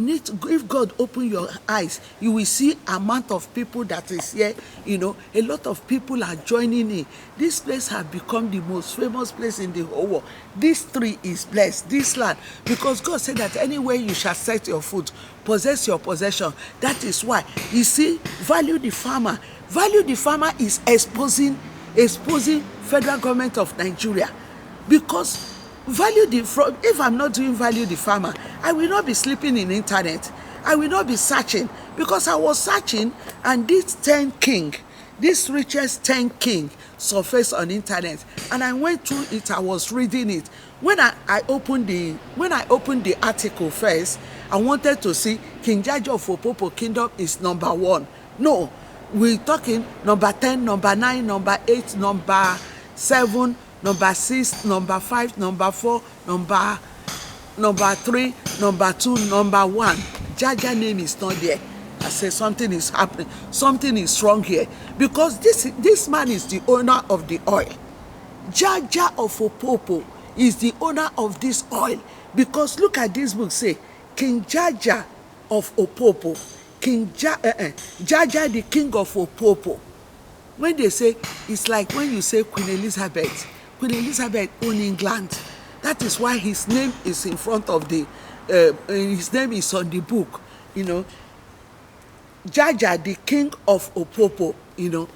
need to, if God open your eyes, you will see amount of people that is here. A lot of people are joining in. This place has become the most famous place in the whole world. This tree is blessed, this land, because God said that anywhere you shall set your foot, possess your possession. That is why, you see, value the farmer. Value the farmer is exposing federal government of Nigeria, because if I'm not doing value the farmer, I will not be sleeping in internet. I will not be searching, because I was searching, and this richest 10 king surfaced on internet, and I went through it. I was reading it. When I opened the article first, I wanted to see King Jaja of Opopo Kingdom is number 1. No, we're talking number 10, number 9, number 8, number 7, number 6, number 5, number 4, number 3, number 2, number 1. Jaja name is not there. I say something is happening. Something is wrong here, because this man is the owner of the oil. Jaja of Opopo is the owner of this oil, because look at this book, say King Jaja of Opopo, Jaja the king of Opopo. When they say, it's like when you say Queen Elizabeth owned England. That is why his name is in front of his name is on the book, Jaja, the king of Opopo,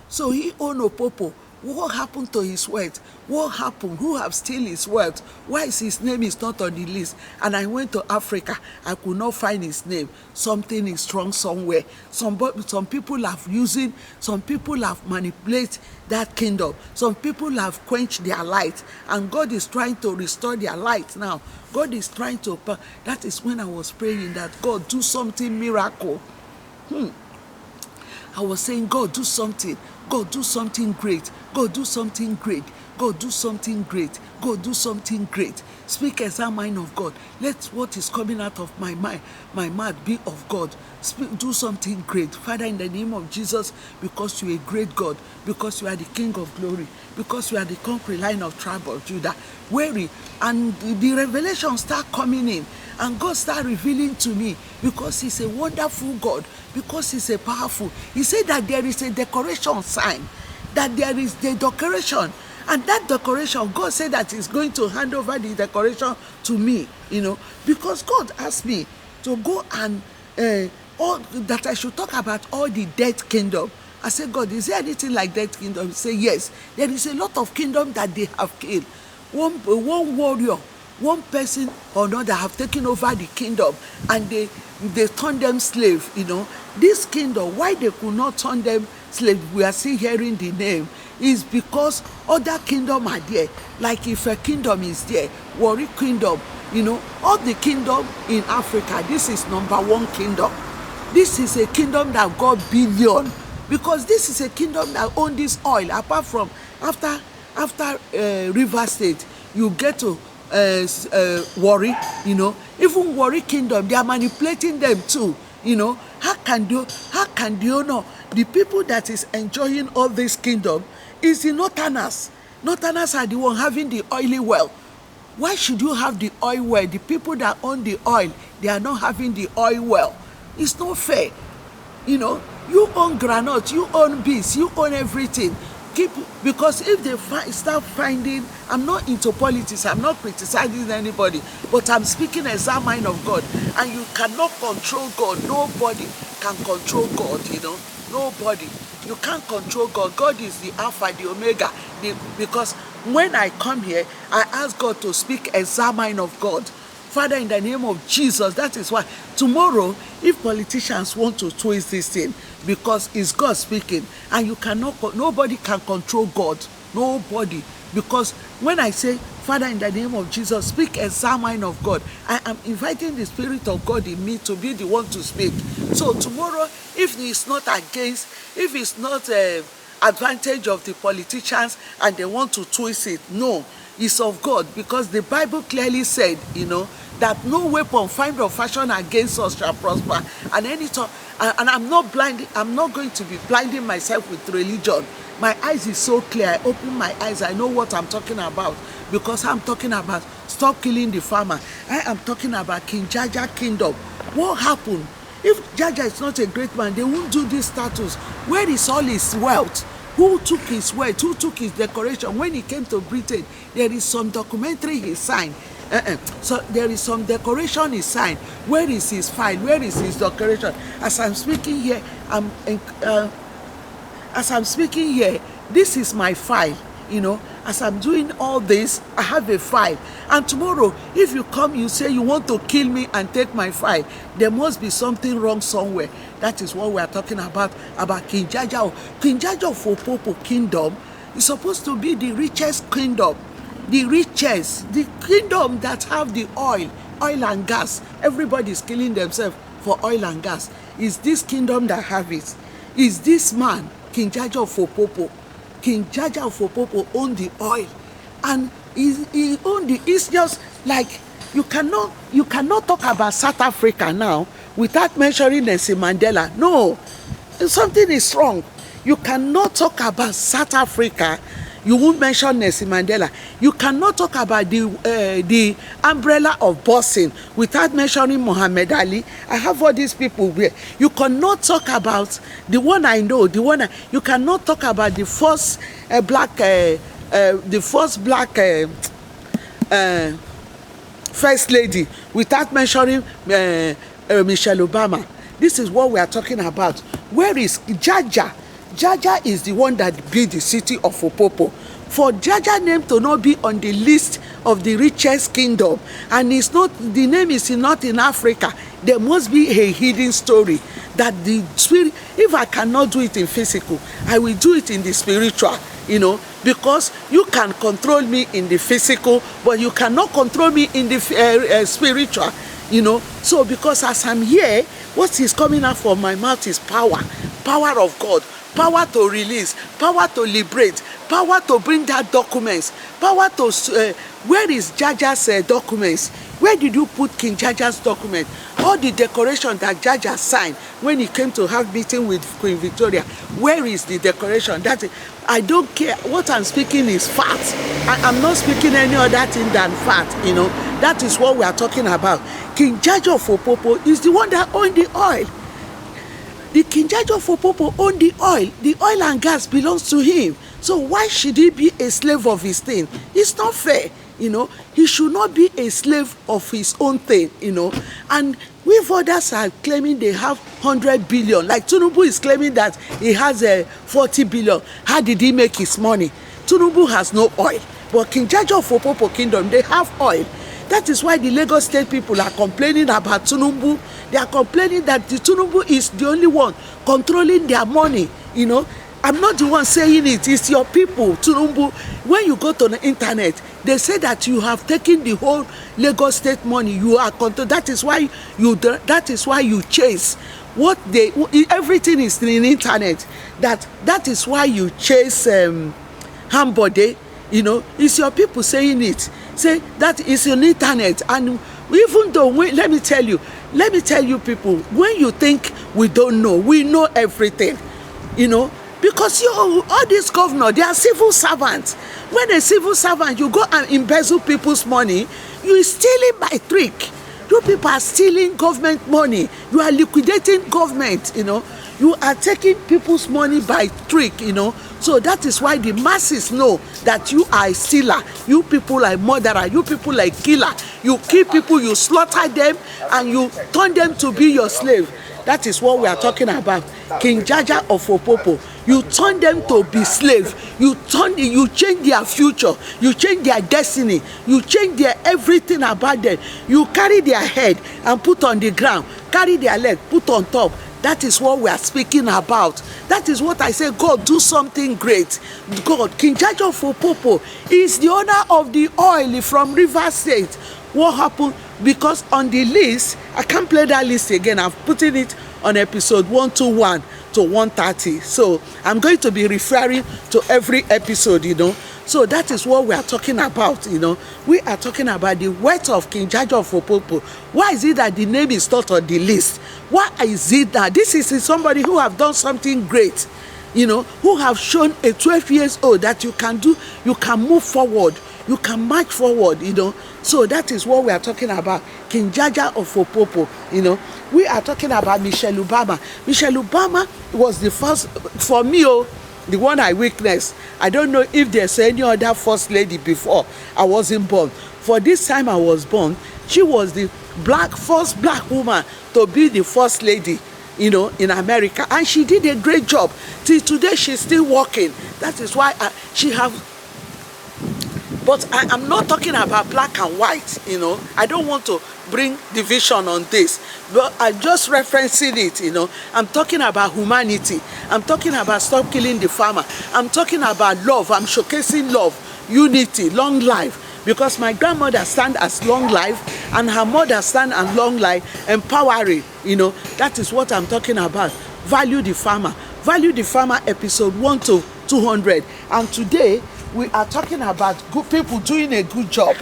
So he owned Opopo. What happened to his wealth? What happened? Who have stolen his wealth? Why is his name is not on the list? And I went to Africa. I could not find his name. Something is wrong somewhere. Some people have manipulated that kingdom. Some people have quenched their light. And God is trying to restore their light now. God is trying to... That is when I was praying that God do something miracle. I was saying, God, do something. God, do something great. God, do something great. God, do something great. God, do something great. Speak as a mind of God. Let what is coming out of my mouth be of God. Do something great. Father, in the name of Jesus, because you are a great God, because you are the King of glory, because you are the conquering Lion of tribe of Judah. Weary, and the revelation start coming in, and God start revealing to me, because he's a wonderful God, because he's a powerful. He said that there is a decoration sign, that there is the decoration, and that decoration, God said that he's going to hand over the decoration to me, because God asked me to go and all that I should talk about all the dead kingdom. I said, God, is there anything like dead kingdom? He said, yes. There is a lot of kingdom that they have killed. One warrior, one person or another have taken over the kingdom, and they turn them slave. This kingdom, why they could not turn them slave, we are still hearing the name, is because other kingdom are there. Like if a kingdom is there, Warri kingdom, all the kingdom in Africa, this is number 1 kingdom. This is a kingdom that got billion, because this is a kingdom that own this oil. Apart from after River State, you get to Warri. Even Warri kingdom, they are manipulating them too. How can you know the people that is enjoying all this kingdom is the Northerners? Northerners are the one having the oily well. Why should you have the oil well? The people that own the oil, they are not having the oil well. It's not fair. You own granite, you own bees, you own everything. Because if they start finding, I'm not into politics, I'm not criticizing anybody, but I'm speaking as a mind of God, and you cannot control God. Nobody can control God. Nobody. You can't control God. God is the Alpha, the Omega. Because when I come here, I ask God to speak as a mind of God. Father, in the name of Jesus, that is why tomorrow, if politicians want to twist this thing, because it's God speaking, and nobody can control God. Nobody. Because when I say, Father, in the name of Jesus, speak as a mind of God, I am inviting the Spirit of God in me to be the one to speak. So tomorrow, if it's not advantage of the politicians and they want to twist it, no, it's of God, because the Bible clearly said, that no weapon formed or fashioned against us shall prosper. And any time, and I'm not blind, I'm not going to be blinding myself with religion. My eyes is so clear. I open my eyes, I know what I'm talking about, because I'm talking about stop killing the farmer. I am talking about King Jaja kingdom. What happened? If Jaja is not a great man, they won't do this status. Where is all his wealth? Who took his wealth? Who took his decoration? When he came to Britain, there is some documentary he signed. So there is some decoration he signed. Where is his file? Where is his decoration? As I'm speaking here, this is my file. You know, as I'm doing all this, I have a file. And tomorrow, if you come, you say you want to kill me and take my file, there must be something wrong somewhere. That is what we are talking about King Jaja. King Jaja of Opopo kingdom is supposed to be the richest kingdom. The richest, the kingdom that have the oil and gas. Everybody is killing themselves for oil and gas. Is this kingdom that have it? Is this man, King Jaja of Opopo? King Jaja of Opopo owned the oil, and he owned the. It's just like you cannot talk about South Africa now without mentioning Nelson Mandela. No, something is wrong. You cannot talk about South Africa, you won't mention Nelson Mandela. You cannot talk about the umbrella of bossing without mentioning Muhammad Ali. I have all these people here. You cannot talk about the one I know, you cannot talk about the first black first lady without mentioning Michelle Obama. This is what we are talking about. Where is Jaja? Jaja is the one that built the city of Opopo. For Jaja name to not be on the list of the richest kingdom, and it's not, the name is not in Africa, there must be a hidden story that the spirit, if I cannot do it in physical, I will do it in the spiritual, you know, because you can control me in the physical, but you cannot control me in the spiritual, you know. So because as I'm here, what is coming out from my mouth is power of God. Power to release, power to liberate, power to bring that documents, power to where is Jaja's documents? Where did you put King Jaja's document? All the decoration that Jaja signed when he came to have meeting with Queen Victoria. Where is the decoration? That I don't care. What I'm speaking is fact. I'm not speaking any other thing than fact. You know, that is what we are talking about. King Jaja of Opopo is the one that owned the oil. The King Jaja of Opopo owned the oil. The oil and gas belongs to him. So why should he be a slave of his thing? It's not fair, you know. He should not be a slave of his own thing, you know. And we others are claiming they have 100 billion. Like Tinubu is claiming that he has 40 billion. How did he make his money? Tinubu has no oil. But King Jaja of Opopo kingdom, they have oil. That is why the Lagos State people are complaining about Tinubu. They are complaining that the Tinubu is the only one controlling their money, you know. I'm not the one saying it, it's your people, Tinubu. When you go to the internet, they say that you have taken the whole Lagos State money. You are control. That is why you chase what they, everything is in the internet. That is why you chase Hambode, you know. It's your people saying it. Say that is on the internet. And even though let me tell you people, when you think we don't know, we know everything, you know. Because all these governors, they are civil servants. When a civil servant, you go and embezzle people's money, you are stealing by trick. You people are stealing government money. You are liquidating government, you know. You are taking people's money by trick, you know. So that is why the masses know that you are a stealer. You people are murderer. You people are killer. You kill people, you slaughter them, and you turn them to be your slave. That is what we are talking about. King Jaja of Opopo. You turn them to be slaves. You change their future. You change their destiny. You change their everything about them. You carry their head and put on the ground. Carry their leg, put on top. That is what we are speaking about. That is what I say, God, do something great. God, King Jaja of Opopo is the owner of the oil from River State. What happened? Because on the list, I can't play that list again. I've put it on episode 121 to 130. So I'm going to be referring to every episode, So that is what we are talking about, We are talking about the words of King Jaja of Opopo. Why is it that the name is not on the list? Why is it that this is somebody who have done something great, who have shown a 12 years old that you can move forward, you can march forward, So that is what we are talking about. King Jaja of Opopo, We are talking about Michelle Obama. Michelle Obama was the first, for me, the one I witnessed. I don't know if there's any other first lady before I wasn't born. For this time I was born, she was the first black woman to be the first lady, in America. And she did a great job. Till today, she's still working. That is why she have. But I am not talking about black and white, I don't want to bring division on this. But I'm just referencing it, I'm talking about humanity. I'm talking about stop killing the farmer. I'm talking about love. I'm showcasing love, unity, long life. Because my grandmother stand as long life and her mother stand as long life, empowering, That is what I'm talking about. Value the farmer. Value the farmer, episode 1 to 200. And today, we are talking about good people doing a good job.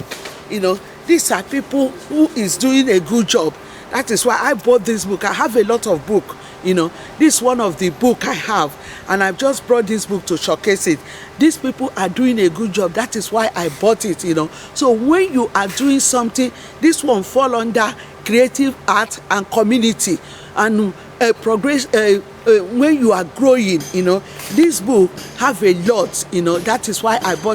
These are people who is doing a good job. That is why I bought this book. I have a lot of book. This is one of the book I have. And I've just brought this book to showcase it. These people are doing a good job. That is why I bought it, So when you are doing something, this one fall under creative art and community. And progress, when you are growing, this book have a lot, That is why I bought